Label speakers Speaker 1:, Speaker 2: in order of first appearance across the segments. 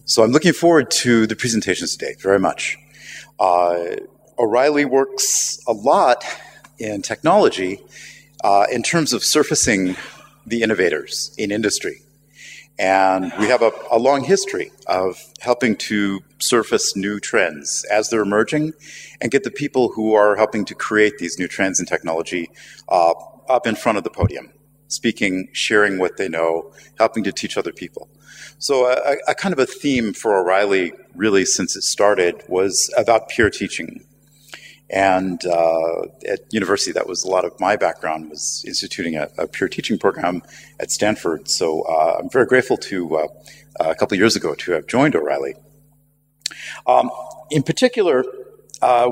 Speaker 1: So I'm looking forward to the presentations today very much. O'Reilly works a lot in technology in terms of surfacing the innovators in industry. And we have a long history of helping to surface new trends as they're emerging and get the people who are helping to create these new trends in technology up in front of the podium, speaking, sharing what they know, helping to teach other people. So a kind of a theme for O'Reilly, really, since it started, was about peer teaching. And at university, that was a lot of my background, was instituting a peer teaching program at Stanford. So I'm very grateful to, a couple of years ago, to have joined O'Reilly. In particular,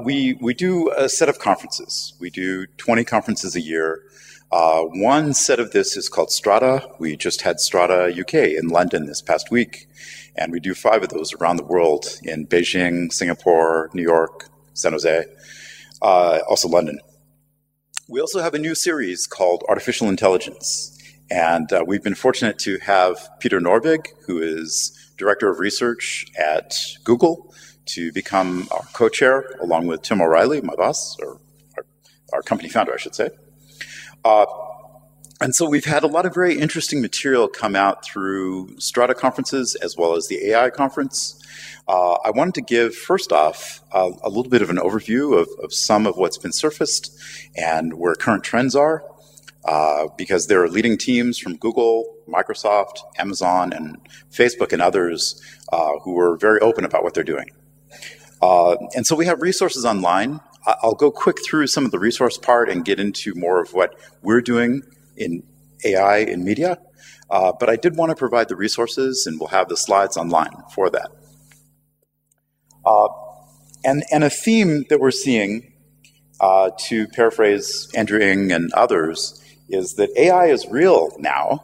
Speaker 1: we do a set of conferences. We do 20 conferences a year. One set of this is called Strata. We just had Strata UK in London this past week. And we do 5 of those around the world in Beijing, Singapore, New York, San Jose. Also London. We also have a new series called Artificial Intelligence. And we've been fortunate to have Peter Norvig, who is Director of Research at Google, to become our co-chair, along with Tim O'Reilly, my boss, or our company founder, I should say. And so we've had a lot of very interesting material come out through Strata conferences, as well as the AI conference. I wanted to give, first off, a little bit of an overview of some of what's been surfaced and where current trends are, because there are leading teams from Google, Microsoft, Amazon, and Facebook and others who are very open about what they're doing. And so we have resources online. I'll go quick through some of the resource part and get into more of what we're doing in AI in media. But I did want to provide the resources, and we'll have the slides online for that. And a theme that we're seeing, to paraphrase Andrew Ng and others, is that AI is real now.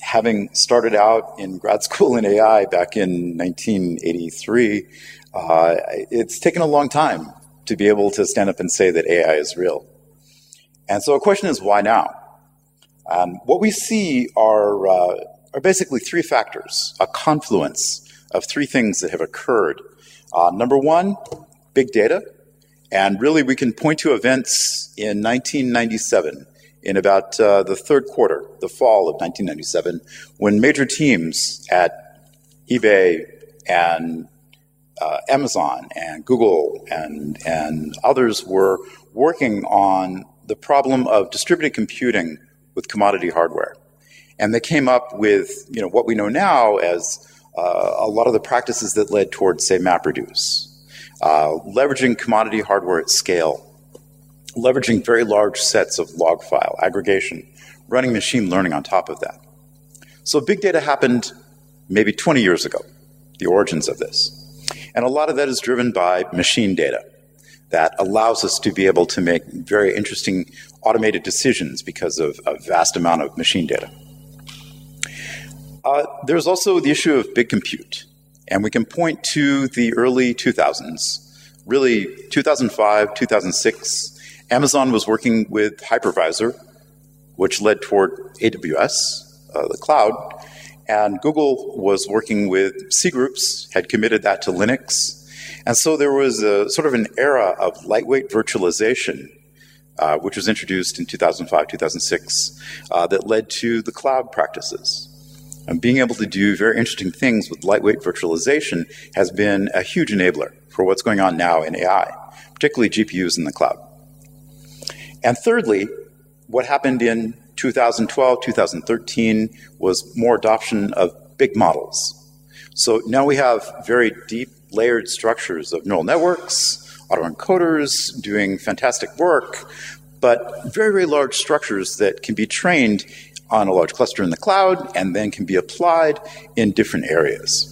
Speaker 1: Having started out in grad school in AI back in 1983, it's taken a long time to be able to stand up and say that AI is real. And so the question is, why now? What we see are basically 3 factors, a confluence of 3 things that have occurred. Number 1, big data. And really, we can point to events in 1997, in about the third quarter, the fall of 1997, when major teams at eBay and Amazon and Google and others were working on the problem of distributed computing with commodity hardware. And they came up with what we know now as a lot of the practices that led towards, say, MapReduce, leveraging commodity hardware at scale, leveraging very large sets of log file aggregation, running machine learning on top of that. So big data happened maybe 20 years ago, the origins of this. And a lot of that is driven by machine data that allows us to be able to make very interesting automated decisions because of a vast amount of machine data. There's also the issue of big compute. And we can point to the early 2000s, really 2005, 2006. Amazon was working with hypervisor, which led toward AWS, the cloud. And Google was working with C groups, had committed that to Linux. And so there was a sort of an era of lightweight virtualization, which was introduced in 2005, 2006, that led to the cloud practices. And being able to do very interesting things with lightweight virtualization has been a huge enabler for what's going on now in AI, particularly GPUs in the cloud. And thirdly, what happened in 2012, 2013 was more adoption of big models. So now we have very deep layered structures of neural networks, autoencoders doing fantastic work, but very, very large structures that can be trained on a large cluster in the cloud and then can be applied in different areas.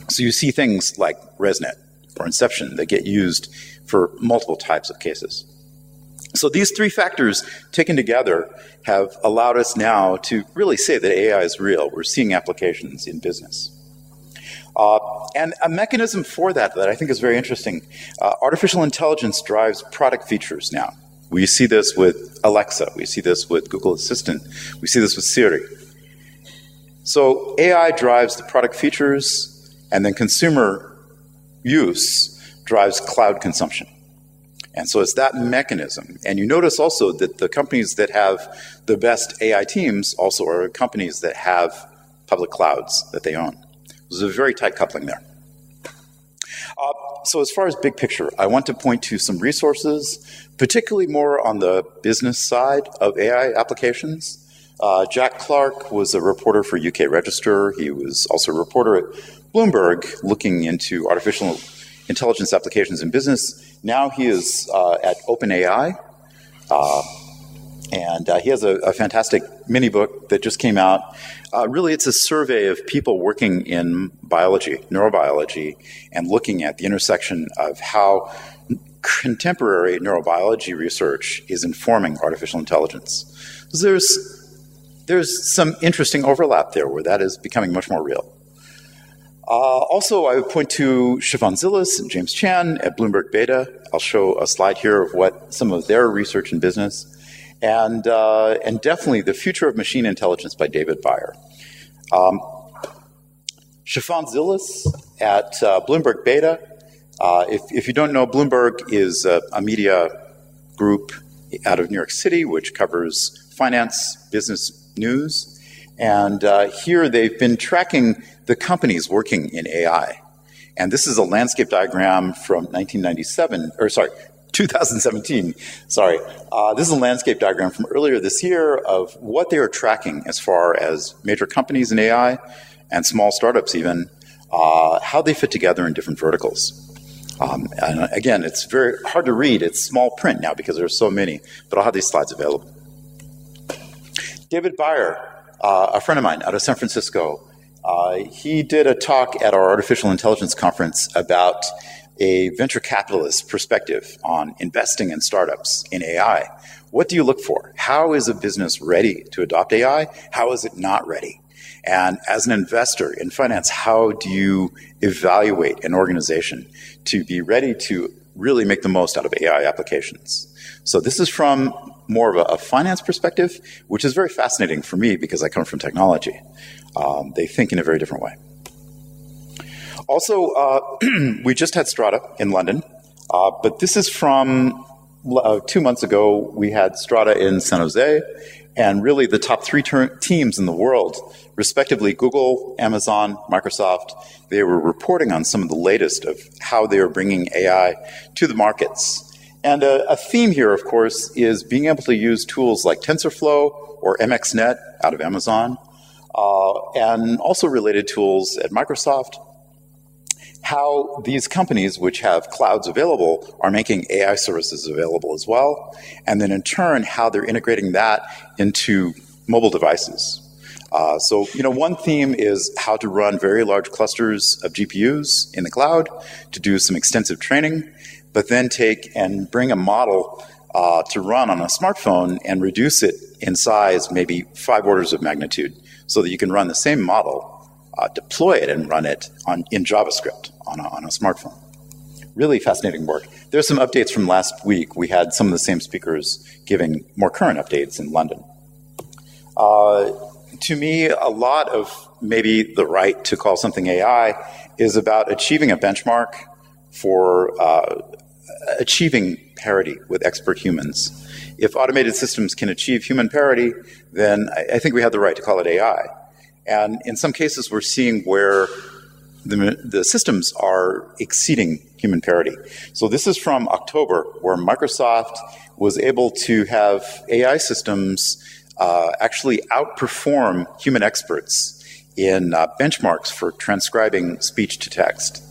Speaker 1: So you see things like ResNet or Inception that get used for multiple types of cases. So these 3 factors taken together have allowed us now to really say that AI is real. We're seeing applications in business. And a mechanism for that I think is very interesting. Artificial intelligence drives product features now. We see this with Alexa. We see this with Google Assistant. We see this with Siri. So AI drives the product features, and then consumer use drives cloud consumption. And so it's that mechanism. And you notice also that the companies that have the best AI teams also are companies that have public clouds that they own. There's a very tight coupling there. So as far as big picture, I want to point to some resources, particularly more on the business side of AI applications. Jack Clark was a reporter for UK Register. He was also a reporter at Bloomberg looking into artificial intelligence applications in business. Now he is at OpenAI, and he has a fantastic mini book that just came out. Really, it's a survey of people working in biology, neurobiology, and looking at the intersection of how contemporary neurobiology research is informing artificial intelligence. So there's some interesting overlap there where that is becoming much more real. Also, I would point to Siobhan Zillis and James Chan at Bloomberg Beta. I'll show a slide here of what some of their research in business. And definitely The Future of Machine Intelligence by David Beyer. Siobhan Zillis at Bloomberg Beta. If you don't know, Bloomberg is a media group out of New York City which covers finance, business news. And here they've been tracking the companies working in AI. And this is a landscape diagram from 2017. This is a landscape diagram from earlier this year of what they are tracking as far as major companies in AI and small startups even, how they fit together in different verticals. And again, it's very hard to read. It's small print now because there are so many, but I'll have these slides available. David Beyer, a friend of mine out of San Francisco, he did a talk at our artificial intelligence conference about a venture capitalist perspective on investing in startups in AI. What do you look for? How is a business ready to adopt AI? How is it not ready? And as an investor in finance, how do you evaluate an organization to be ready to really make the most out of AI applications? So this is from more of a finance perspective, which is very fascinating for me because I come from technology. They think in a very different way. Also, we just had Strata in London, but this is from 2 months ago. We had Strata in San Jose, and really the top three teams in the world, respectively Google, Amazon, Microsoft, they were reporting on some of the latest of how they are bringing AI to the markets. And a theme here, of course, is being able to use tools like TensorFlow or MXNet out of Amazon, and also related tools at Microsoft, how these companies which have clouds available are making AI services available as well, and then in turn, how they're integrating that into mobile devices. So, one theme is how to run very large clusters of GPUs in the cloud to do some extensive training, but then take and bring a model to run on a smartphone and reduce it in size maybe 5 orders of magnitude so that you can run the same model, deploy it and run it in JavaScript on a smartphone. Really fascinating work. There's some updates from last week. We had some of the same speakers giving more current updates in London. To me, a lot of maybe the right to call something AI is about achieving a benchmark for achieving parity with expert humans. If automated systems can achieve human parity, then I think we have the right to call it AI. And in some cases, we're seeing where the systems are exceeding human parity. So this is from October, where Microsoft was able to have AI systems actually outperform human experts in benchmarks for transcribing speech to text.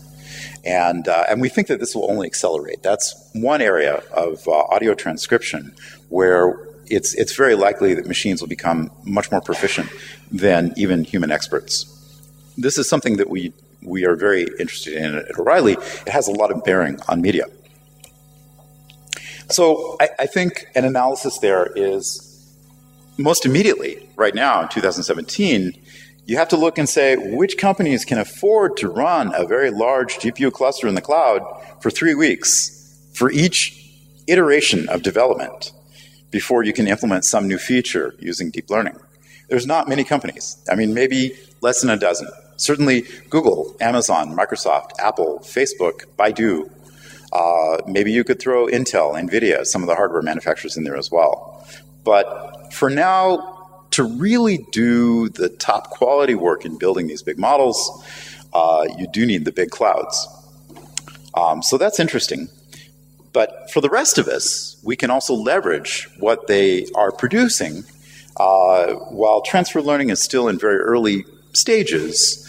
Speaker 1: And we think that this will only accelerate. That's one area of audio transcription where it's very likely that machines will become much more proficient than even human experts. This is something that we are very interested in at O'Reilly. It has a lot of bearing on media. So I think an analysis there is most immediately, right now in 2017, you have to look and say which companies can afford to run a very large GPU cluster in the cloud for 3 weeks for each iteration of development before you can implement some new feature using deep learning. There's not many companies. I mean, maybe less than a dozen. Certainly Google, Amazon, Microsoft, Apple, Facebook, Baidu. Maybe you could throw Intel, NVIDIA, some of the hardware manufacturers in there as well. But for now, to really do the top quality work in building these big models, you do need the big clouds. So that's interesting. But for the rest of us, we can also leverage what they are producing. While transfer learning is still in very early stages,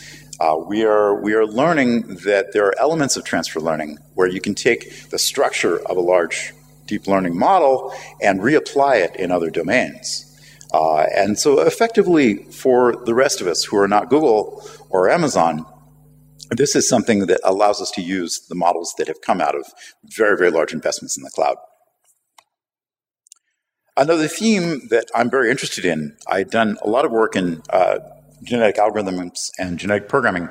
Speaker 1: we are learning that there are elements of transfer learning where you can take the structure of a large deep learning model and reapply it in other domains. And so effectively, for the rest of us who are not Google or Amazon, this is something that allows us to use the models that have come out of very, very large investments in the cloud. Another theme that I'm very interested in, I've done a lot of work in genetic algorithms and genetic programming.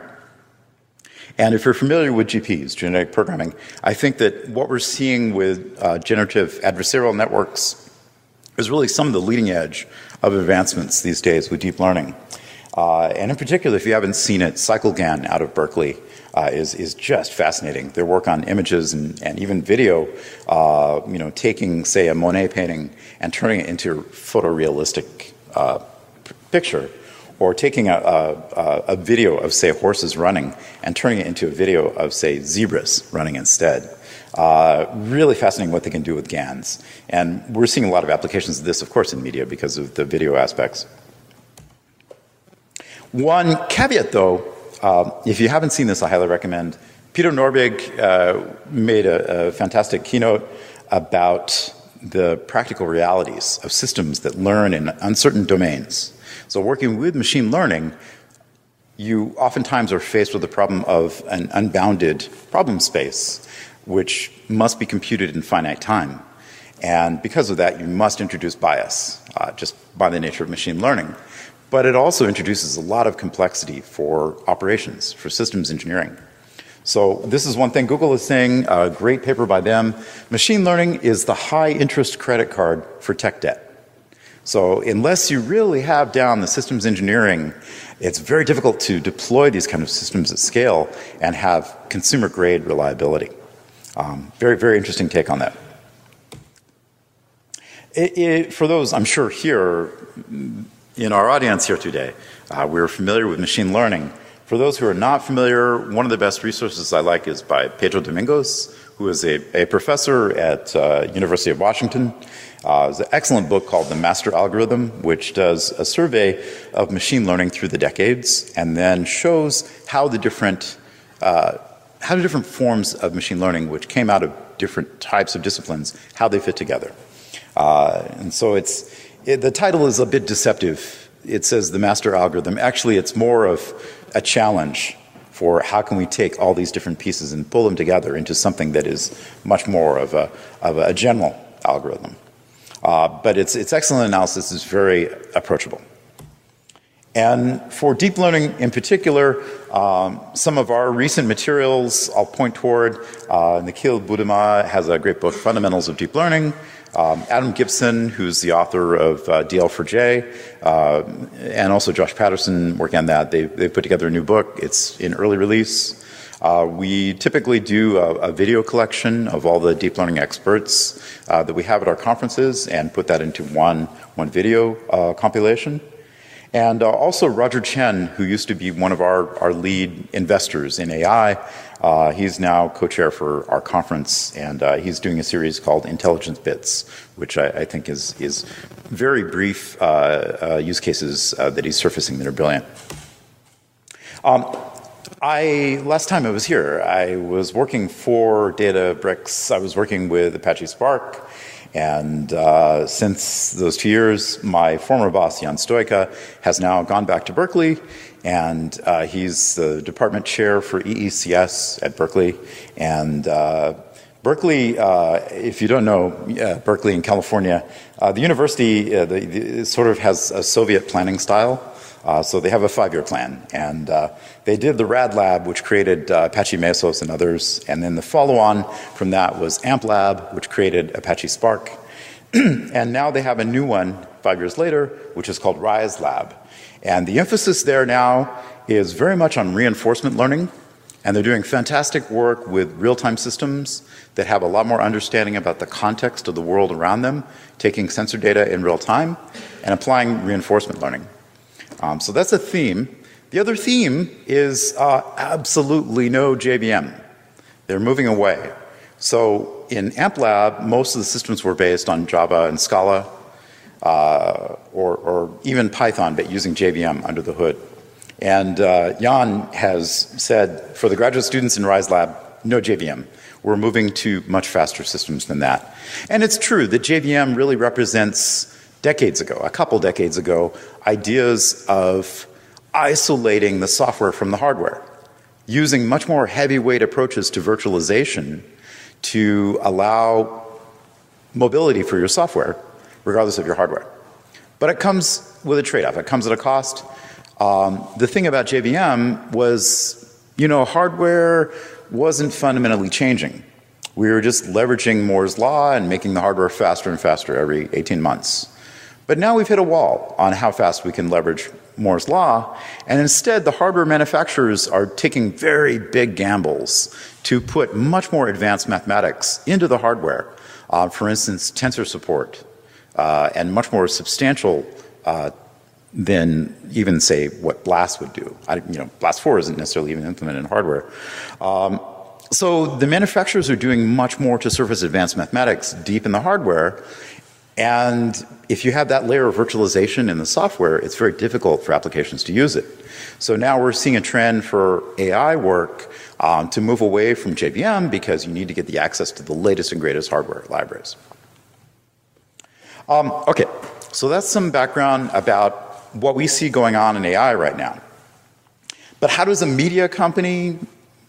Speaker 1: And if you're familiar with GPs, genetic programming, I think that what we're seeing with generative adversarial networks is really some of the leading edge of advancements these days with deep learning. And in particular, if you haven't seen it, CycleGAN out of Berkeley is just fascinating. Their work on images and even video, taking, say, a Monet painting and turning it into a photorealistic picture, or taking a video of, say, horses running and turning it into a video of, say, zebras running instead. Really fascinating what they can do with GANs. And we're seeing a lot of applications of this, of course, in media because of the video aspects. One caveat, though, if you haven't seen this, I highly recommend. Peter Norvig made a fantastic keynote about the practical realities of systems that learn in uncertain domains. So working with machine learning, you oftentimes are faced with the problem of an unbounded problem space, which must be computed in finite time. And because of that, you must introduce bias, just by the nature of machine learning. But it also introduces a lot of complexity for operations, for systems engineering. So this is one thing Google is saying, a great paper by them. Machine learning is the high interest credit card for tech debt. So unless you really have down the systems engineering, it's very difficult to deploy these kind of systems at scale and have consumer grade reliability. Very, very interesting take on that. For those, I'm sure, here in our audience here today, we're familiar with machine learning. For those who are not familiar, one of the best resources I like is by Pedro Domingos, who is a professor at University of Washington. It's an excellent book called The Master Algorithm, which does a survey of machine learning through the decades and then shows how the different forms of machine learning, which came out of different types of disciplines, how they fit together. And so the title is a bit deceptive. It says the master algorithm. Actually, it's more of a challenge for how can we take all these different pieces and pull them together into something that is much more of a general algorithm. But its excellent analysis is very approachable. And for deep learning in particular, some of our recent materials I'll point toward. Nikhil Budima has a great book, Fundamentals of Deep Learning. Adam Gibson, who's the author of DL4J, and also Josh Patterson working on that. They put together a new book. It's in early release. We typically do a video collection of all the deep learning experts that we have at our conferences and put that into one video compilation. And also Roger Chen, who used to be one of our lead investors in AI, he's now co-chair for our conference, and he's doing a series called Intelligence Bits, which I think is very brief use cases that he's surfacing that are brilliant. Last time I was here, I was working for Databricks. I was working with Apache Spark. And since those 2 years, my former boss, Jan Stojka, has now gone back to Berkeley, and he's the department chair for EECS at Berkeley. And Berkeley, if you don't know, Berkeley in California, the university sort of has a Soviet planning style. So they have a 5-year plan. And they did the RAD Lab, which created Apache Mesos and others. And then the follow-on from that was AMP Lab, which created Apache Spark. And now they have a new one 5 years later, which is called Rise Lab. And the emphasis there now is very much on reinforcement learning, and they're doing fantastic work with real-time systems that have a lot more understanding about the context of the world around them, taking sensor data in real time, and applying reinforcement learning. So that's a theme. The other theme is absolutely no JVM. They're moving away. So in AmpLab, most of the systems were based on Java and Scala, or even Python, but using JVM under the hood. And Jan has said, for the graduate students in Rise Lab, no JVM. We're moving to much faster systems than that. And it's true that JVM really represents decades ago, a couple decades ago, ideas of isolating the software from the hardware, using much more heavyweight approaches to virtualization to allow mobility for your software, regardless of your hardware. But it comes with a trade-off. It comes at a cost. The thing about JVM was, hardware wasn't fundamentally changing. We were just leveraging Moore's law and making the hardware faster and faster every 18 months. But now we've hit a wall on how fast we can leverage Moore's law, and instead the hardware manufacturers are taking very big gambles to put much more advanced mathematics into the hardware. For instance, tensor support, and much more substantial than even, say, what BLAST would do. BLAST 4 isn't necessarily even implemented in hardware. So the manufacturers are doing much more to surface advanced mathematics deep in the hardware. And if you have that layer of virtualization in the software, it's very difficult for applications to use it. So now we're seeing a trend for AI work to move away from JVM because you need to get the access to the latest and greatest hardware libraries. Okay, so that's some background about what we see going on in AI right now. But how does a media company,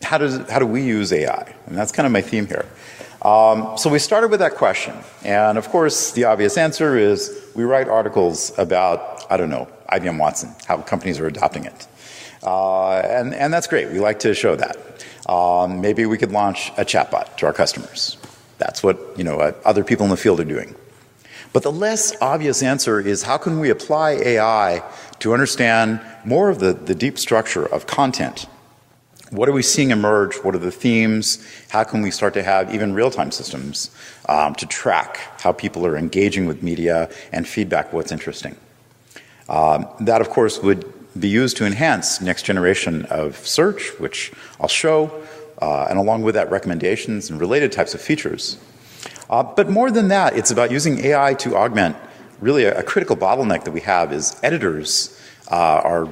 Speaker 1: how do we use AI? And that's kind of my theme here. So we started with that question. And of course, the obvious answer is we write articles about, IBM Watson, how companies are adopting it. And that's great. We like to show that. Maybe we could launch a chatbot to our customers. That's what, other people in the field are doing. But the less obvious answer is how can we apply AI to understand more of the deep structure of content? What are we seeing emerge? What are the themes? How can we start to have even real-time systems to track how people are engaging with media and feedback what's interesting? That, of course, would be used to enhance next generation of search, which I'll show, and along with that, recommendations and related types of features. But more than that, it's about using AI to augment really a critical bottleneck that we have is editors are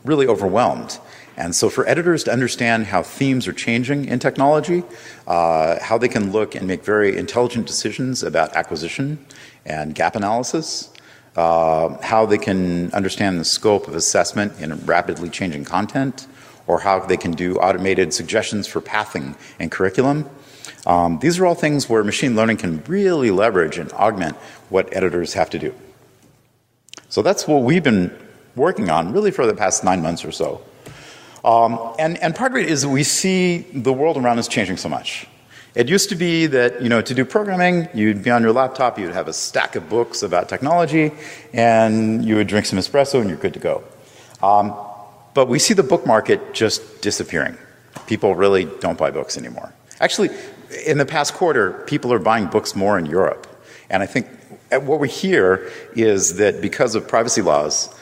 Speaker 1: really overwhelmed. And so for editors to understand how themes are changing in technology, how they can look and make very intelligent decisions about acquisition and gap analysis, how they can understand the scope of assessment in rapidly changing content, or how they can do automated suggestions for pathing and curriculum. These are all things where machine learning can really leverage and augment what editors have to do. So that's what we've been working on really for the past 9 months or so. And part of it is we see the world around us changing so much. It used to be that, to do programming, you'd be on your laptop, you'd have a stack of books about technology, and you would drink some espresso and you're good to go. But we see the book market just disappearing. People really don't buy books anymore. Actually, in the past quarter, people are buying books more in Europe. And I think what we hear is that because of privacy laws,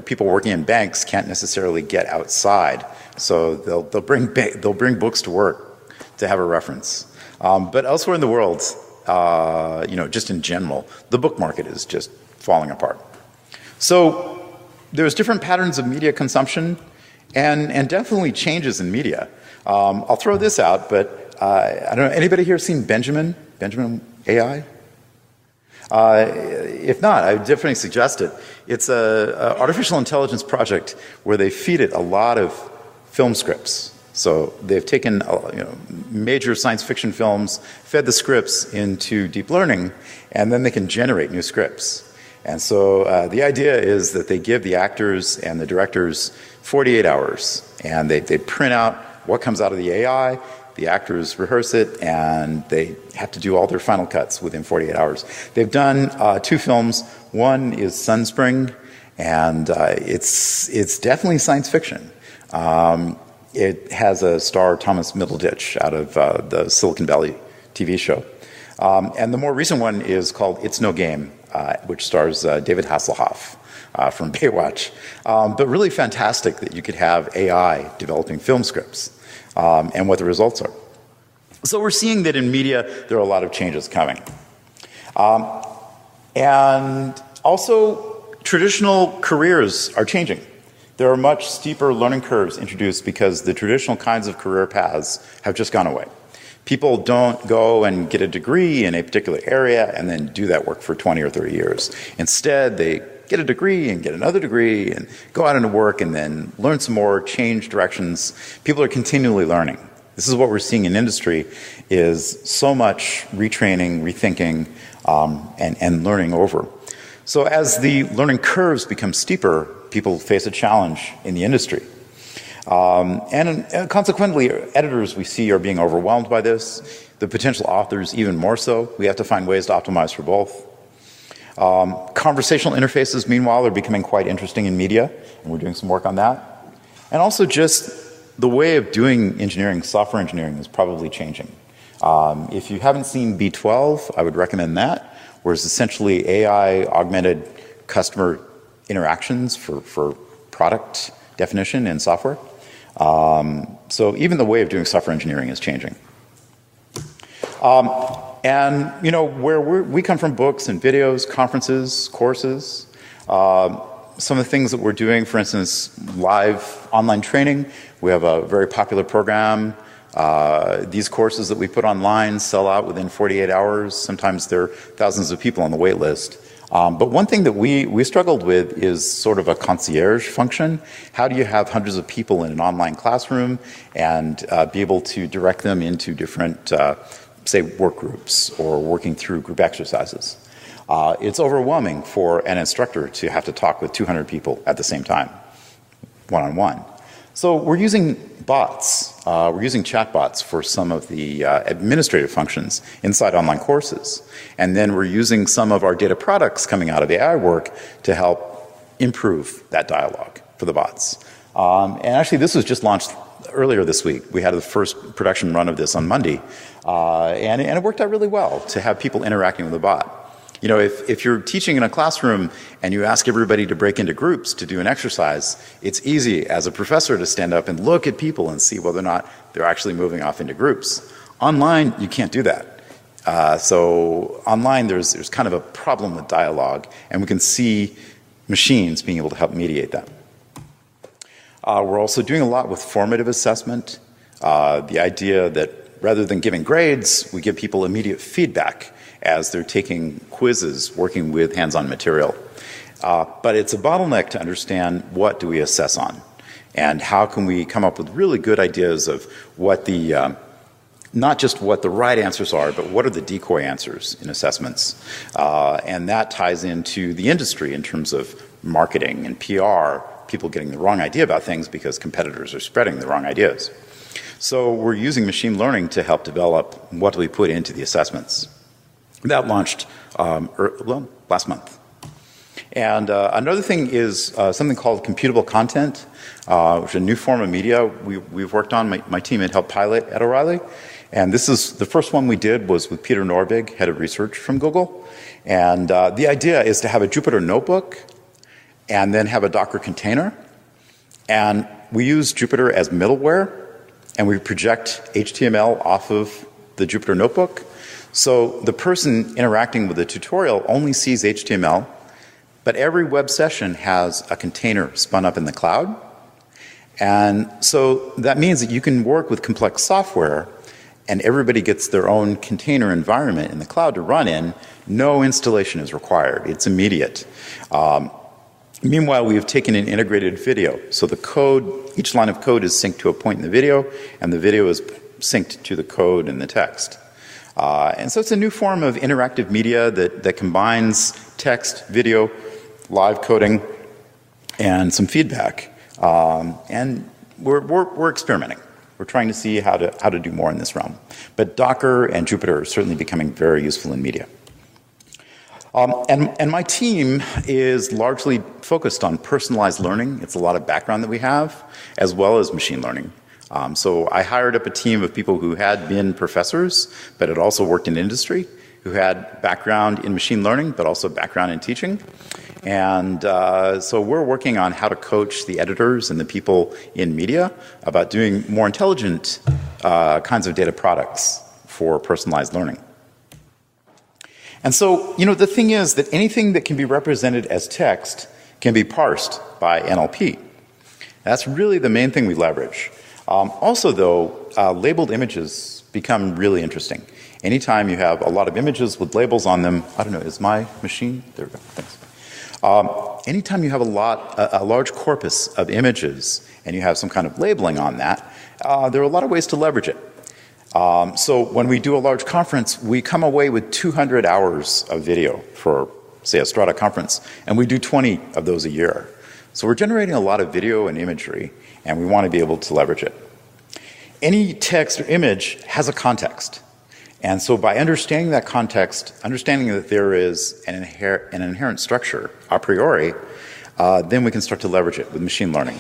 Speaker 1: people working in banks can't necessarily get outside. So they'll bring books to work to have a reference. But elsewhere in the world, just in general, the book market is just falling apart. So there's different patterns of media consumption and definitely changes in media. I'll throw this out, but I don't know, anybody here seen Benjamin AI? If not, I would definitely suggest it. It's an artificial intelligence project where they feed it a lot of film scripts. So they've taken major science fiction films, fed the scripts into deep learning, and then they can generate new scripts. And so the idea is that they give the actors and the directors 48 hours, and they print out what comes out of the AI. the actors rehearse it, and they have to do all their final cuts within 48 hours. They've done 2 films. One is Sunspring, and it's definitely science fiction. It has a star, Thomas Middleditch, out of the Silicon Valley TV show. And the more recent one is called It's No Game, which stars David Hasselhoff from Baywatch. But really fantastic that you could have AI developing film scripts and what the results are. So we're seeing that in media, there are a lot of changes coming. And also, traditional careers are changing. There are much steeper learning curves introduced because the traditional kinds of career paths have just gone away. People don't go and get a degree in a particular area and then do that work for 20 or 30 years. Instead, they get a degree and get another degree and go out into work and then learn some more, change directions. People are continually learning. This is what we're seeing in industry, is so much retraining, rethinking, and learning over. So as the learning curves become steeper, people face a challenge in the industry. And consequently, editors we see are being overwhelmed by this. The potential authors even more so. We have to find ways to optimize for both. Conversational interfaces, meanwhile, are becoming quite interesting in media, and we're doing some work on that. And also just the way of doing engineering, software engineering, is probably changing. If you haven't seen B12, I would recommend that, where it's essentially AI augmented customer interactions for product definition in software. So even the way of doing software engineering is changing. And you know, where we come from, books and videos, conferences, courses, some of the things that we're doing, for instance, live online training. We have a very popular program. These courses that we put online sell out within 48 hours. Sometimes there are thousands of people on the wait list. But one thing that we struggled with is sort of a concierge function. How do you have hundreds of people in an online classroom and be able to direct them into different, say, work groups or working through group exercises? It's overwhelming for an instructor to have to talk with 200 people at the same time, one-on-one. So we're using bots. We're using chatbots for some of the administrative functions inside online courses. And then we're using some of our data products coming out of AI work to help improve that dialogue for the bots. And actually, this was just launched earlier this week. We had the first production run of this on Monday. And it worked out really well to have people interacting with the bot. You know, if you're teaching in a classroom and you ask everybody to break into groups to do an exercise, it's easy as a professor to stand up and look at people and see whether or not they're actually moving off into groups. Online, you can't do that. So online, there's kind of a problem with dialogue, and we can see machines being able to help mediate that. We're also doing a lot with formative assessment. The idea that rather than giving grades, we give people immediate feedback as they're taking quizzes, working with hands-on material. But it's a bottleneck to understand what do we assess on, and how can we come up with really good ideas of what the, not just what the right answers are, but what are the decoy answers in assessments. And that ties into the industry in terms of marketing and PR, people getting the wrong idea about things because competitors are spreading the wrong ideas. So we're using machine learning to help develop what do we put into the assessments. That launched last month. And another thing is something called computable content, which is a new form of media we've worked on. My team had helped pilot at Reilly. And this is the first one we did was with Peter Norvig, head of research from Google. And the idea is to have a Jupyter notebook and then have a Docker container. And we use Jupyter as middleware, and we project HTML off of the Jupyter notebook. So the person interacting with the tutorial only sees HTML, but every web session has a container spun up in the cloud. And so that means that you can work with complex software and everybody gets their own container environment in the cloud to run in. No installation is required. It's immediate. Meanwhile, we have taken an integrated video. So the code, each line of code is synced to a point in the video, and the video is synced to the code and the text. And so it's a new form of interactive media that combines text, video, live coding, and some feedback. And we're experimenting. We're trying to see how to do more in this realm. But Docker and Jupyter are certainly becoming very useful in media. And my team is largely focused on personalized learning. It's a lot of background that we have, as well as machine learning. So I hired up a team of people who had been professors, but had also worked in industry, who had background in machine learning, but also background in teaching. And so we're working on how to coach the editors and the people in media about doing more intelligent kinds of data products for personalized learning. And so, the thing is that anything that can be represented as text can be parsed by NLP. That's really the main thing we leverage. Also, though, labeled images become really interesting. Anytime you have a lot of images with labels on them, I don't know, is my machine? There we go, thanks. Anytime you have a large corpus of images and you have some kind of labeling on that, there are a lot of ways to leverage it. So when we do a large conference, we come away with 200 hours of video for, say, a Strata conference, and we do 20 of those a year. So we're generating a lot of video and imagery, and we want to be able to leverage it. Any text or image has a context. And so by understanding that context, understanding that there is an inherent structure a priori, then we can start to leverage it with machine learning.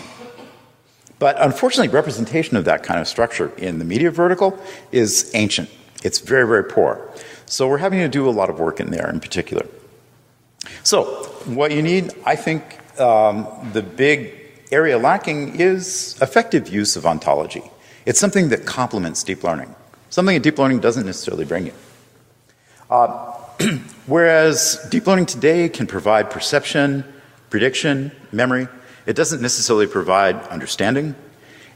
Speaker 1: But unfortunately, representation of that kind of structure in the media vertical is ancient. It's very, very poor. So we're having to do a lot of work in there in particular. So what you need, I think, the big area lacking is effective use of ontology. It's something that complements deep learning, something that deep learning doesn't necessarily bring you. Whereas deep learning today can provide perception, prediction, memory, it doesn't necessarily provide understanding.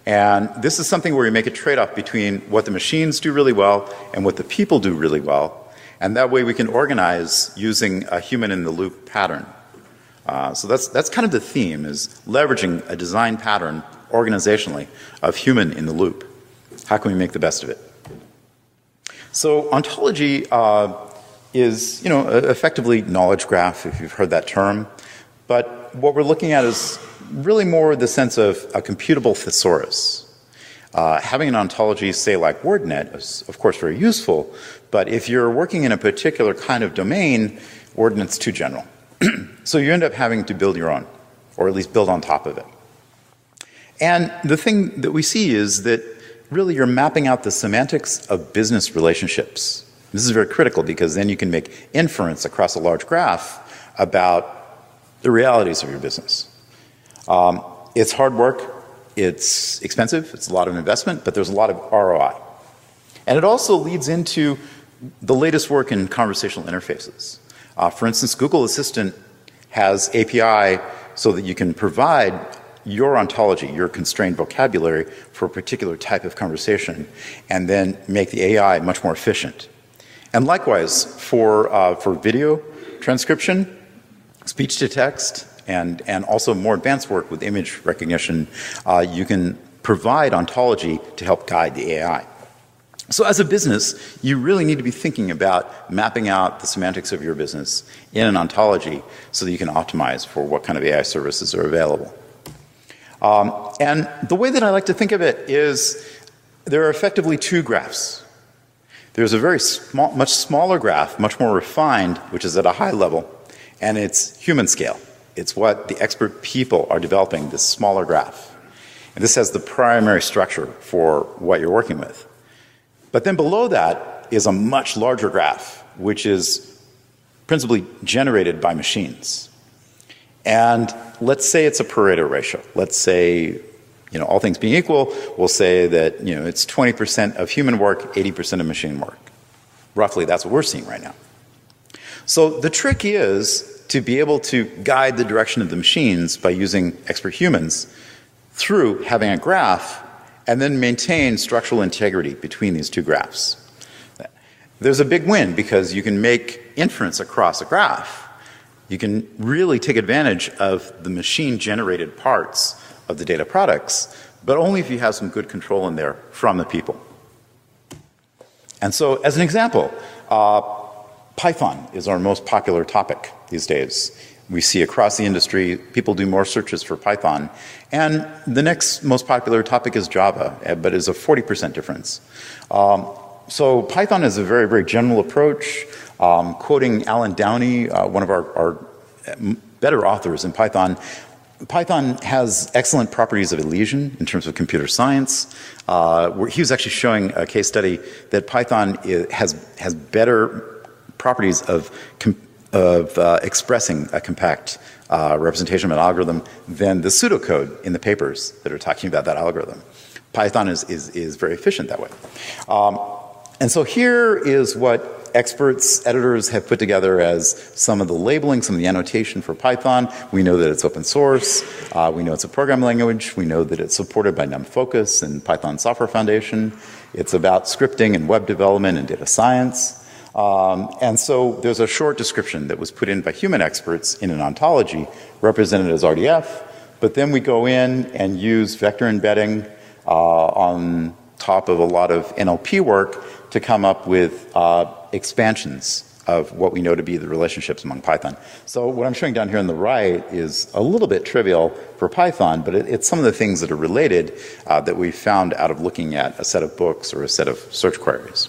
Speaker 1: And this is something where you make a trade-off between what the machines do really well and what the people do really well. And that way we can organize using a human-in-the-loop pattern. So that's kind of the theme, is leveraging a design pattern organizationally of human-in-the-loop. How can we make the best of it? So ontology is, effectively knowledge graph, if you've heard that term. But what we're looking at is really more the sense of a computable thesaurus. Having an ontology, say, like WordNet is, of course, very useful. But if you're working in a particular kind of domain, WordNet's too general. So you end up having to build your own, or at least build on top of it. And the thing that we see is that really you're mapping out the semantics of business relationships. This is very critical because then you can make inference across a large graph about the realities of your business. It's hard work, it's expensive, it's a lot of investment, but there's a lot of ROI. And it also leads into the latest work in conversational interfaces. For instance, Google Assistant has API so that you can provide your ontology, your constrained vocabulary for a particular type of conversation, and then make the AI much more efficient. And likewise, for video transcription, speech to text, and also more advanced work with image recognition, you can provide ontology to help guide the AI. So as a business, you really need to be thinking about mapping out the semantics of your business in an ontology so that you can optimize for what kind of AI services are available. And the way that I like to think of it is there are effectively two graphs. There's a very small, much smaller graph, much more refined, which is at a high level, and it's human scale. It's what the expert people are developing, this smaller graph. And this has the primary structure for what you're working with. But then below that is a much larger graph, which is principally generated by machines. And let's say it's a Pareto ratio. Let's say, all things being equal, we'll say that, it's 20% of human work, 80% of machine work. Roughly, that's what we're seeing right now. So the trick is to be able to guide the direction of the machines by using expert humans through having a graph and then maintain structural integrity between these two graphs. There's a big win because you can make inference across a graph. You can really take advantage of the machine-generated parts of the data products, but only if you have some good control in there from the people. And so, as an example, Python is our most popular topic these days. we see across the industry, people do more searches for Python. And the next most popular topic is Java, but is a 40% difference. So Python is a very, very general approach. Quoting Alan Downey, one of our better authors in Python, Python has excellent properties of elision in terms of computer science. He was actually showing a case study that Python has better properties of expressing a compact representation of an algorithm than the pseudocode in the papers that are talking about that algorithm. Python is very efficient that way. And so here is what experts, editors have put together as some of the labeling, some of the annotation for Python. We know that it's open source. We know it's a programming language. We know that it's supported by NumFocus and Python Software Foundation. It's about scripting and web development and data science. And so there's a short description that was put in by human experts in an ontology represented as RDF. But then we go in and use vector embedding on top of a lot of NLP work to come up with expansions of what we know to be the relationships among Python. So what I'm showing down here on the right is a little bit trivial for Python, but it's some of the things that are related that we found out of looking at a set of books or a set of search queries.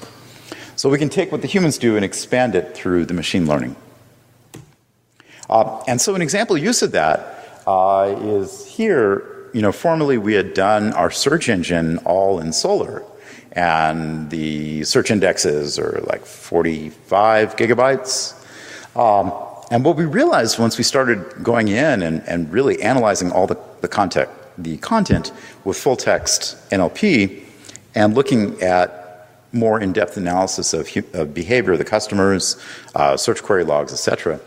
Speaker 1: So we can take what the humans do and expand it through the machine learning. And so an example use of that is here. Formerly we had done our search engine all in Solr. And the search indexes are like 45 gigabytes. And what we realized once we started going in and really analyzing all the content with full text NLP and looking at more in-depth analysis of behavior of the customers, search query logs, etc.,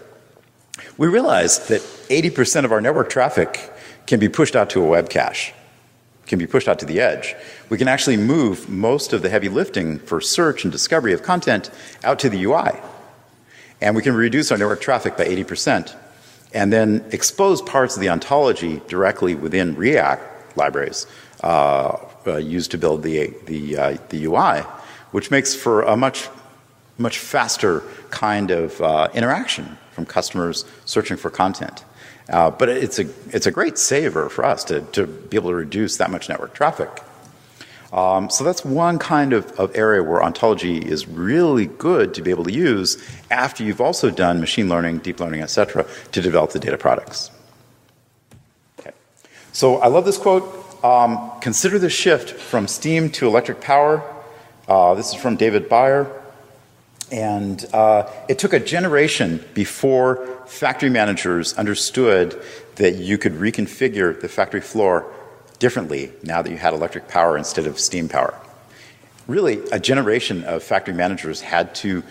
Speaker 1: we realized that 80% of our network traffic can be pushed out to a web cache, can be pushed out to the edge. We can actually move most of the heavy lifting for search and discovery of content out to the UI. And we can reduce our network traffic by 80%. And then expose parts of the ontology directly within React libraries used to build the UI, which makes for a much faster kind of interaction from customers searching for content. But it's a great saver for us to be able to reduce that much network traffic. So that's one kind of area where ontology is really good to be able to use after you've also done machine learning, deep learning, etc., to develop the data products. Okay. So I love this quote. Consider the shift from steam to electric power. This is from David Beyer. And it took a generation before factory managers understood that you could reconfigure the factory floor differently now that you had electric power instead of steam power. Really, a generation of factory managers had to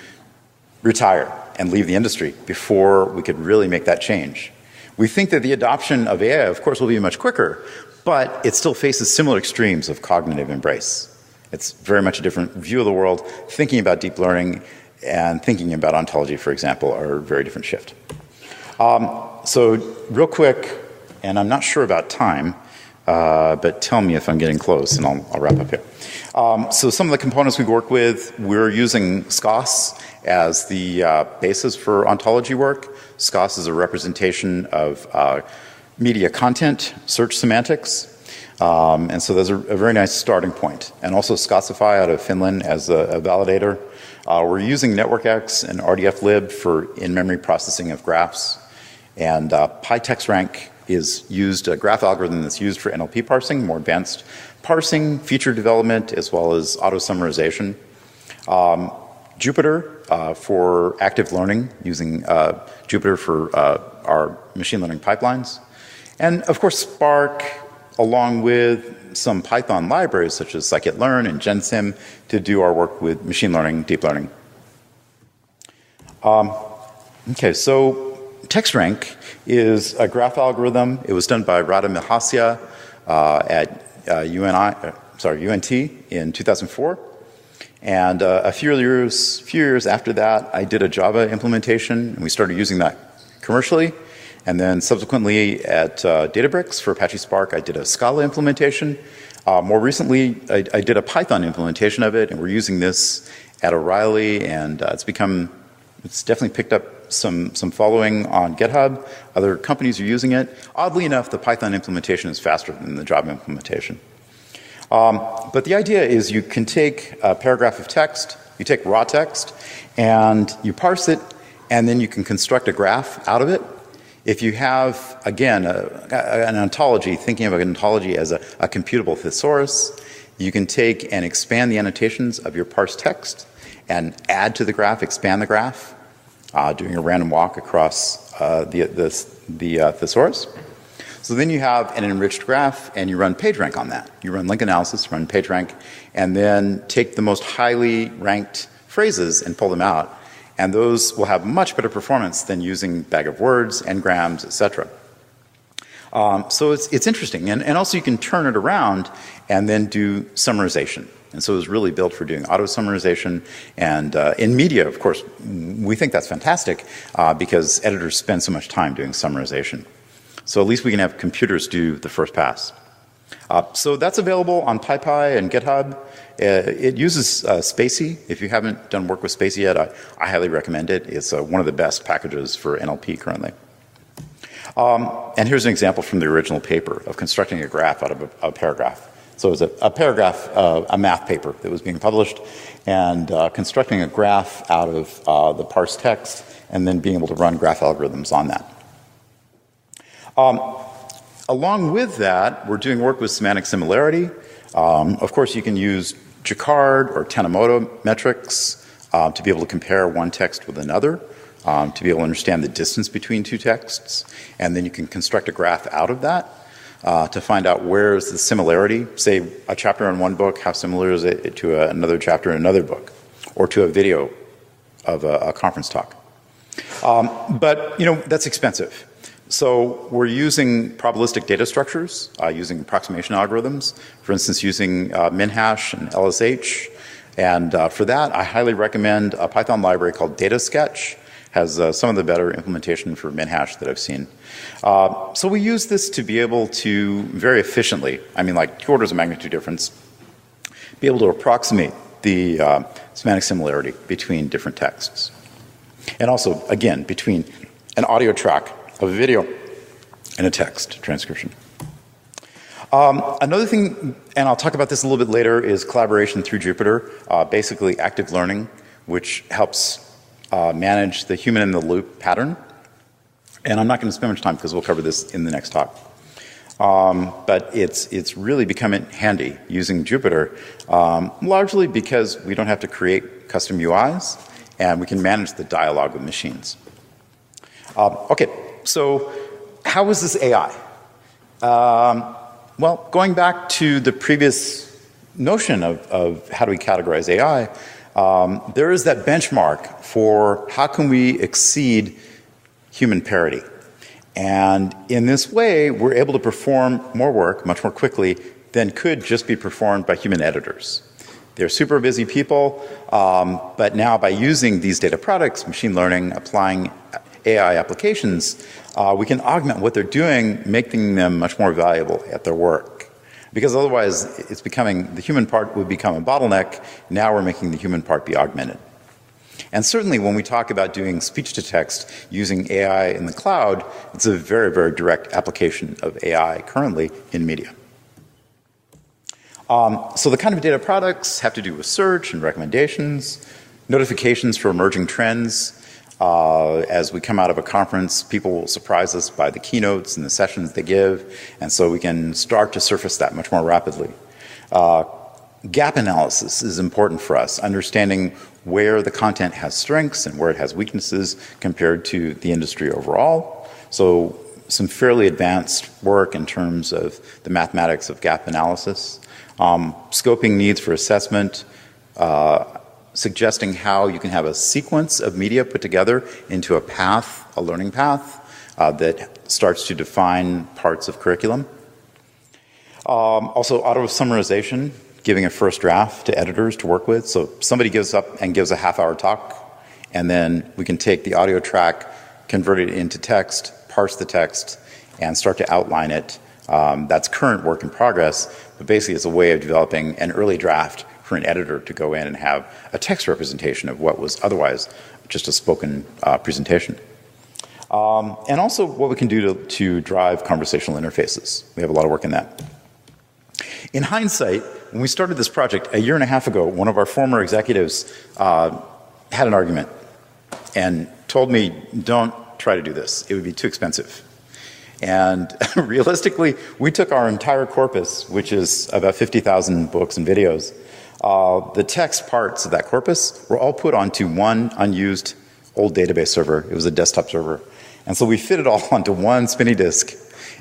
Speaker 1: retire and leave the industry before we could really make that change. We think that the adoption of AI, of course, will be much quicker, but it still faces similar extremes of cognitive embrace. It's very much a different view of the world. Thinking about deep learning and thinking about ontology, for example, are a very different shift. So real quick, and I'm not sure about time, but tell me if I'm getting close, and I'll wrap up here. So some of the components we work with, we're using SCOS as the basis for ontology work. SCOS is a representation of media content, search semantics. And so there's a very nice starting point. And also Scosify out of Finland as a validator. We're using NetworkX and RDFlib for in-memory processing of graphs. And PyTextRank is used, a graph algorithm that's used for NLP parsing, more advanced parsing, feature development, as well as auto-summarization. Jupyter for active learning, using Jupyter for our machine learning pipelines. And of course Spark, along with some Python libraries such as scikit-learn and GenSim to do our work with machine learning, deep learning. Okay, so TextRank is a graph algorithm. It was done by Radha Mihasya at UNT in 2004. And a few years after that, I did a Java implementation, and we started using that commercially. And then subsequently at Databricks for Apache Spark, I did a Scala implementation. More recently, I did a Python implementation of it, and we're using this at Reilly, and it's definitely picked up some following on GitHub. Other companies are using it. Oddly enough, the Python implementation is faster than the Java implementation. But the idea is you can take a paragraph of text, you take raw text, and you parse it, and then you can construct a graph out of it. If you have, again, an ontology, thinking of an ontology as a computable thesaurus, you can take and expand the annotations of your parsed text and add to the graph, expand the graph, doing a random walk across the thesaurus. So then you have an enriched graph, and you run PageRank on that. You run link analysis, run PageRank, and then take the most highly ranked phrases and pull them out. And those will have much better performance than using bag of words, n-grams, etc. So it's interesting. And also you can turn it around and then do summarization. And so it was really built for doing auto-summarization. And in media, of course, we think that's fantastic because editors spend so much time doing summarization. So at least we can have computers do the first pass. So that's available on PyPy and GitHub. It uses Spacy. If you haven't done work with Spacy yet, I highly recommend it. It's one of the best packages for NLP currently. And here's an example from the original paper of constructing a graph out of a paragraph. So it was a paragraph, a math paper that was being published, and constructing a graph out of the parsed text, and then being able to run graph algorithms on that. Along with that, we're doing work with semantic similarity. Of course, you can use Jacquard or Tanimoto metrics to be able to compare one text with another, to be able to understand the distance between two texts, and then you can construct a graph out of that to find out where is the similarity. Say a chapter in one book, how similar is it to another chapter in another book, or to a video of a conference talk. But that's expensive. So we're using probabilistic data structures, using approximation algorithms, for instance, using minhash and LSH. And for that, I highly recommend a Python library called DataSketch. Has some of the better implementation for minhash that I've seen. So we use this to be able to very efficiently, I mean like 2 orders of magnitude difference, be able to approximate the semantic similarity between different texts. And also, again, between an audio track of a video and a text transcription. Another thing, and I'll talk about this a little bit later, is collaboration through Jupyter, basically active learning, which helps manage the human-in-the-loop pattern. And I'm not going to spend much time because we'll cover this in the next talk. But it's really becoming handy using Jupyter, largely because we don't have to create custom UIs, and we can manage the dialogue with machines. Okay. So how is this AI? Well, going back to the previous notion of how do we categorize AI, there is that benchmark for how can we exceed human parity. And in this way, we're able to perform more work much more quickly than could just be performed by human editors. They're super busy people, but now by using these data products, machine learning, applying AI applications, we can augment what they're doing, making them much more valuable at their work. Because otherwise, it's becoming, the human part would become a bottleneck. Now we're making the human part be augmented. And certainly when we talk about doing speech to text using AI in the cloud, it's a very, very direct application of AI currently in media. So the kind of data products have to do with search and recommendations, notifications for emerging trends. As we come out of a conference, people will surprise us by the keynotes and the sessions they give, and so we can start to surface that much more rapidly. Gap analysis is important for us, understanding where the content has strengths and where it has weaknesses compared to the industry overall. So some fairly advanced work in terms of the mathematics of gap analysis. Scoping needs for assessment, suggesting how you can have a sequence of media put together into a path, a learning path, that starts to define parts of curriculum. Also auto-summarization, giving a first draft to editors to work with. So somebody gives up and gives a half-hour talk, and then we can take the audio track, convert it into text, parse the text, and start to outline it. That's current work in progress, but basically it's a way of developing an early draft for an editor to go in and have a text representation of what was otherwise just a spoken presentation. And also what we can do to drive conversational interfaces. We have a lot of work in that. In hindsight, when we started this project a year and a half ago, one of our former executives had an argument and told me, don't try to do this. It would be too expensive. And realistically, we took our entire corpus, which is about 50,000 books and videos. The text parts of that corpus were all put onto one unused old database server. It was a desktop server. And so we fit it all onto one spinny disk,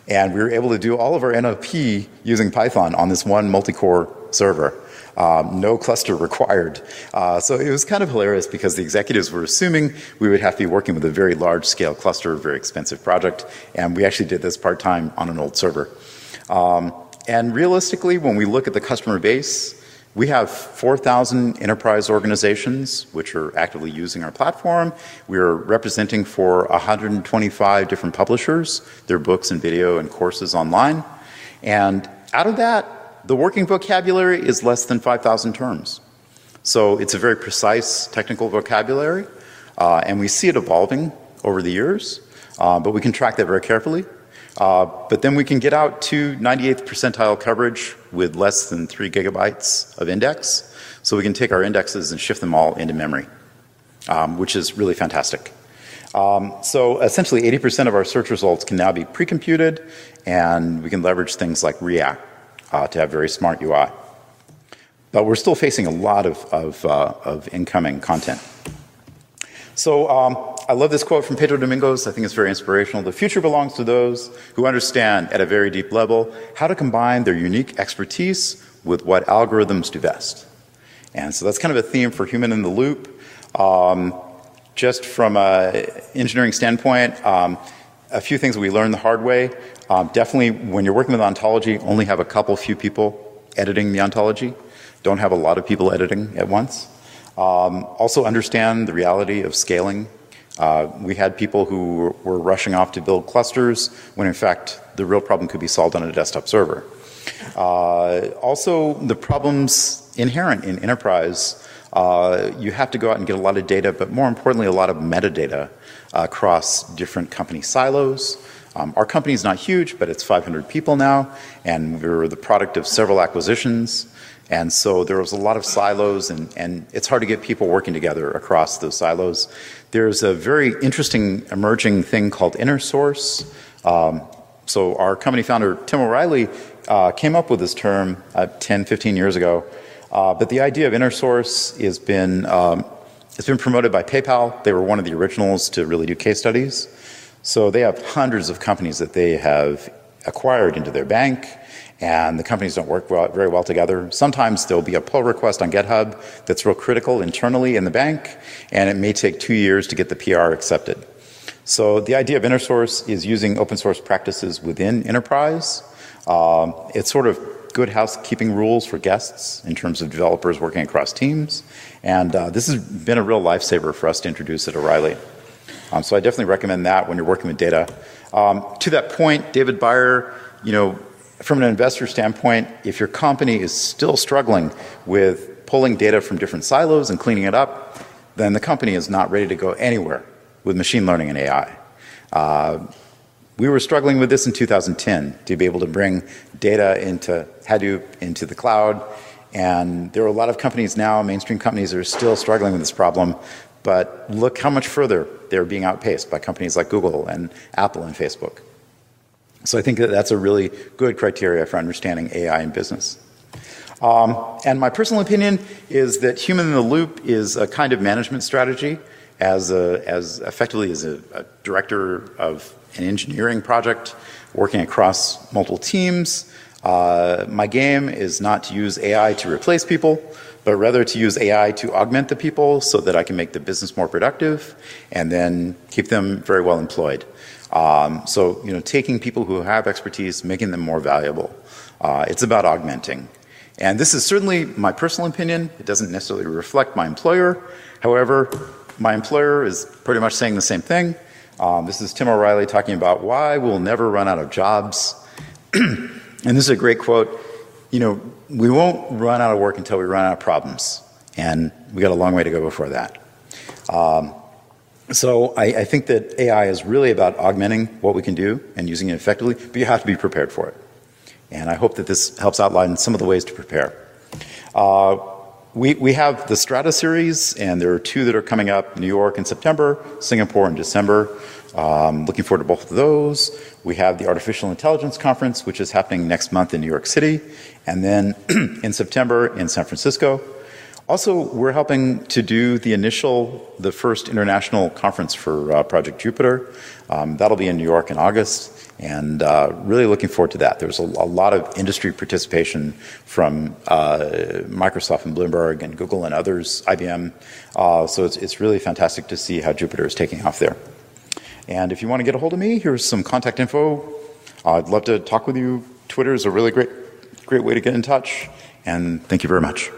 Speaker 1: and we were able to do all of our NLP using Python on this one multi-core server. No cluster required. So it was kind of hilarious because the executives were assuming we would have to be working with a very large-scale cluster, very expensive project, and we actually did this part-time on an old server. And realistically, when we look at the customer base, we have 4,000 enterprise organizations which are actively using our platform. We are representing for 125 different publishers, their books and video and courses online. And out of that, the working vocabulary is less than 5,000 terms. So it's a very precise technical vocabulary, and we see it evolving over the years, but we can track that very carefully. But then we can get out to 98th percentile coverage with less than 3 gigabytes of index. So we can take our indexes and shift them all into memory, which is really fantastic. So essentially 80% of our search results can now be pre-computed, and we can leverage things like React to have very smart UI. But we're still facing a lot of incoming content. So I love this quote from Pedro Domingos. I think it's very inspirational. The future belongs to those who understand at a very deep level how to combine their unique expertise with what algorithms do best. And so that's kind of a theme for Human in the Loop. Just from an engineering standpoint, a few things we learned the hard way. Definitely when you're working with ontology, only have a few people editing the ontology. Don't have a lot of people editing at once. Also understand the reality of scaling. We had people who were rushing off to build clusters when in fact the real problem could be solved on a desktop server. Also the problems inherent in enterprise. You have to go out and get a lot of data, but more importantly a lot of metadata across different company silos. Our company is not huge, but it's 500 people now, and we're the product of several acquisitions. And so there was a lot of silos, and it's hard to get people working together across those silos. There's a very interesting emerging thing called InnerSource. So our company founder, Tim O'Reilly, came up with this term 10, 15 years ago. But the idea of InnerSource has been, it's been promoted by PayPal. They were one of the originals to really do case studies. So they have hundreds of companies that they have acquired into their bank, and the companies don't work very well together. Sometimes there'll be a pull request on GitHub that's real critical internally in the bank, and it may take 2 years to get the PR accepted. So the idea of InnerSource is using open source practices within enterprise. It's sort of good housekeeping rules for guests in terms of developers working across teams, and this has been a real lifesaver for us to introduce at O'Reilly. So I definitely recommend that when you're working with data. To that point, David Beyer, from an investor standpoint, if your company is still struggling with pulling data from different silos and cleaning it up, then the company is not ready to go anywhere with machine learning and AI. We were struggling with this in 2010 to be able to bring data into Hadoop, into the cloud, and there are a lot of companies now, mainstream companies, that are still struggling with this problem, but look how much further they're being outpaced by companies like Google and Apple and Facebook. So I think that that's a really good criteria for understanding AI in business. And my personal opinion is that Human in the Loop is a kind of management strategy as effectively as a director of an engineering project working across multiple teams. My game is not to use AI to replace people, but rather to use AI to augment the people so that I can make the business more productive and then keep them very well employed. So, taking people who have expertise, making them more valuable. It's about augmenting. And this is certainly my personal opinion. It doesn't necessarily reflect my employer. However, my employer is pretty much saying the same thing. This is Tim O'Reilly talking about why we'll never run out of jobs. And this is a great quote. We won't run out of work until we run out of problems. And we got a long way to go before that. So I think that AI is really about augmenting what we can do and using it effectively, but you have to be prepared for it. And I hope that this helps outline some of the ways to prepare. We have the Strata series, and there are 2 that are coming up, New York in September, Singapore in December. Looking forward to both of those. We have the Artificial Intelligence Conference, which is happening next month in New York City, and then in September in San Francisco. Also, we're helping to do the first international conference for Project Jupiter. That'll be in New York in August, and really looking forward to that. There's a lot of industry participation from Microsoft and Bloomberg and Google and others, IBM. So it's really fantastic to see how Jupiter is taking off there. And if you want to get a hold of me, here's some contact info. I'd love to talk with you. Twitter is a really great way to get in touch. And thank you very much.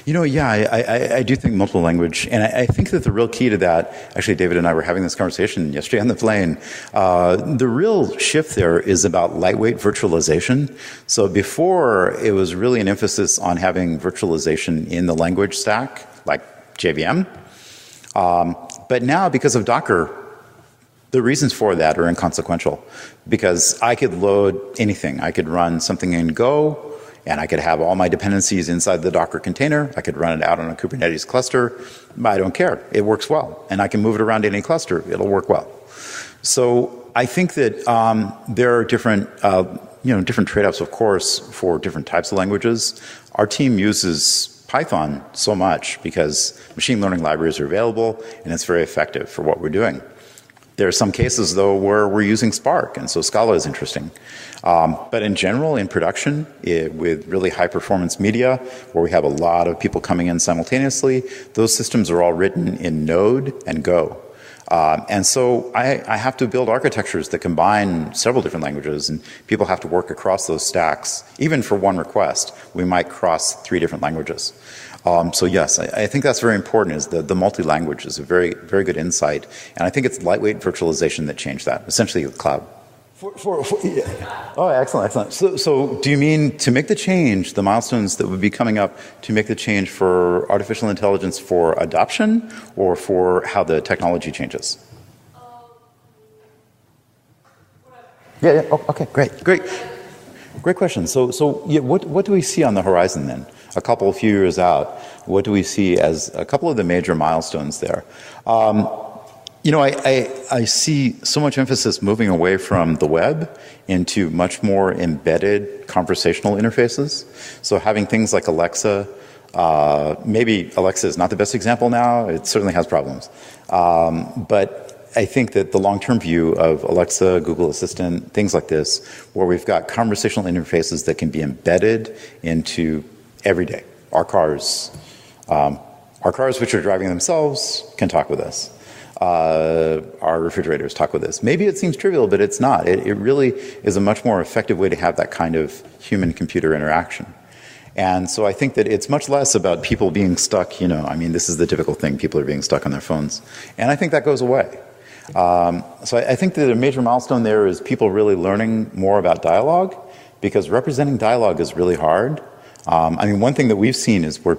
Speaker 1: I do think multiple language, and I think that the real key to that, actually David and I were having this conversation yesterday on the plane, the real shift there is about lightweight virtualization. So before, it was really an emphasis on having virtualization in the language stack, like JVM. But now, because of Docker, the reasons for that are inconsequential, because I could load anything. I could run something in Go, and I could have all my dependencies inside the Docker container. I could run it out on a Kubernetes cluster. I don't care. It works well. And I can move it around any cluster. It'll work well. So I think that there are different trade-offs, of course, for different types of languages. Our team uses Python so much because machine learning libraries are available, and it's very effective for what we're doing. There are some cases, though, where we're using Spark, and so Scala is interesting. But in general, in production, with really high-performance media, where we have a lot of people coming in simultaneously, those systems are all written in Node and Go. And so I have to build architectures that combine several different languages, and people have to work across those stacks. Even for one request, we might cross 3 different languages. So yes, I think that's very important, is the multi-language is a very, very good insight. And I think it's lightweight virtualization that changed that, essentially the cloud. Yeah. Oh, excellent. So do you mean to make the change, the milestones that would be coming up, to make the change for artificial intelligence for adoption, or for how the technology changes? Yeah. Oh, okay, great question. So yeah, what do we see on the horizon then? A few years out, what do we see as a couple of the major milestones there? I see so much emphasis moving away from the web into much more embedded conversational interfaces. So having things like Alexa, maybe Alexa is not the best example now, it certainly has problems. But I think that the long-term view of Alexa, Google Assistant, things like this, where we've got conversational interfaces that can be embedded into every day. Our cars, which are driving themselves, can talk with us. Our refrigerators talk with us. Maybe it seems trivial, but it's not. It really is a much more effective way to have that kind of human-computer interaction. And so I think that it's much less about people being stuck, this is the typical thing, people are being stuck on their phones. And I think that goes away. So I think that a major milestone there is people really learning more about dialogue, because representing dialogue is really hard. One thing that we've seen is where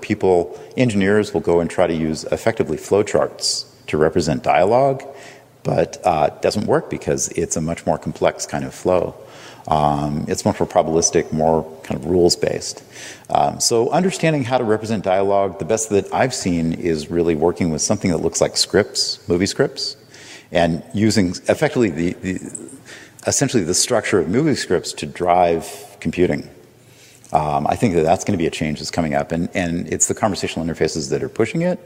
Speaker 1: engineers will go and try to use effectively flowcharts to represent dialogue, but it doesn't work because it's a much more complex kind of flow. It's much more probabilistic, more kind of rules-based. So understanding how to represent dialogue, the best that I've seen is really working with something that looks like scripts, movie scripts, and using effectively essentially the structure of movie scripts to drive computing. I think that that's going to be a change that's coming up, and it's the conversational interfaces that are pushing it.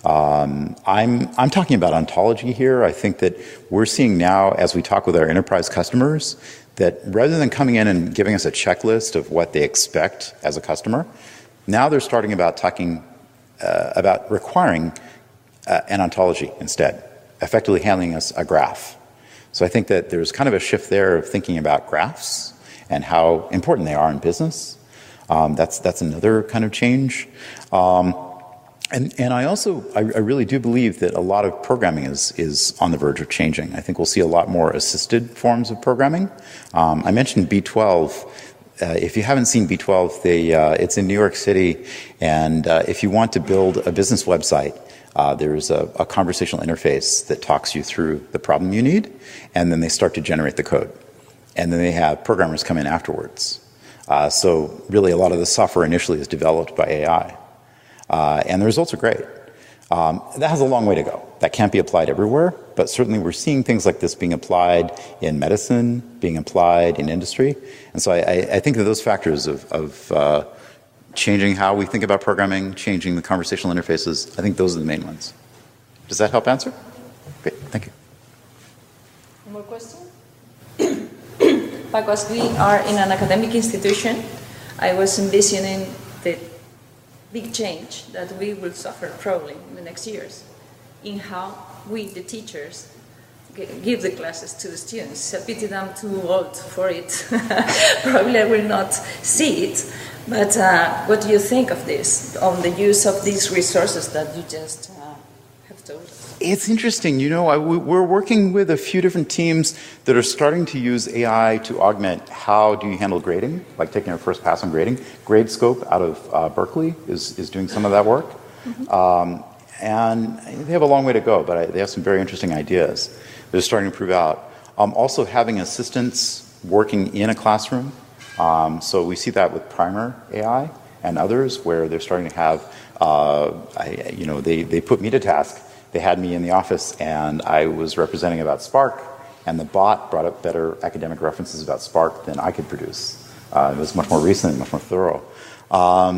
Speaker 1: I'm talking about ontology here. I think that we're seeing now, as we talk with our enterprise customers, that rather than coming in and giving us a checklist of what they expect as a customer, now they're starting about talking about requiring an ontology instead, effectively handing us a graph. So I think that there's kind of a shift there of thinking about graphs and how important they are in business. That's another kind of change. And I really do believe that a lot of programming is on the verge of changing. I think we'll see a lot more assisted forms of programming. I mentioned B12. If you haven't seen B12, it's in New York City, and if you want to build a business website, there's a conversational interface that talks you through the problem you need, and then they start to generate the code. And then they have programmers come in afterwards. So really a lot of the software initially is developed by AI. And the results are great. That has a long way to go. That can't be applied everywhere, but certainly we're seeing things like this being applied in medicine, being applied in industry. And so I think that those factors of changing how we think about programming, changing the conversational interfaces, I think those are the main ones. Does that help answer? Great, thank you.
Speaker 2: More questions? Paco, as we are in an academic institution, I was envisioning the big change that we will suffer probably in the next years in how we, the teachers, give the classes to the students. It's a pity that I'm too old for it. Probably I will not see it. But what do you think of this, on the use of these resources that you just have told us?
Speaker 1: It's interesting. You know, we're working with a few different teams that are starting to use AI to augment how do you handle grading, like taking a first pass on grading. GradeScope out of Berkeley is doing some of that work. Mm-hmm. And they have a long way to go, but they have some very interesting ideas. They're starting to prove out. Also having assistants working in a classroom. So we see that with Primer AI and others where they're starting to have, they put me to task. They had me in the office and I was representing about Spark, and the bot brought up better academic references about Spark than I could produce. It was much more recent, much more thorough.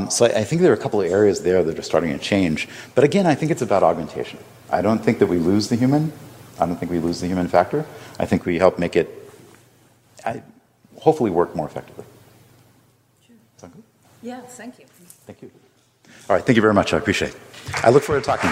Speaker 1: So I think there are a couple of areas there that are starting to change. But again, I think it's about augmentation. I don't think that we lose the human. I don't think we lose the human factor. I think we help make it hopefully work more effectively.
Speaker 2: Sure.
Speaker 1: Sound good?
Speaker 2: Yeah, thank you.
Speaker 1: Thank you. All right, thank you very much. I appreciate it. I look forward to talking.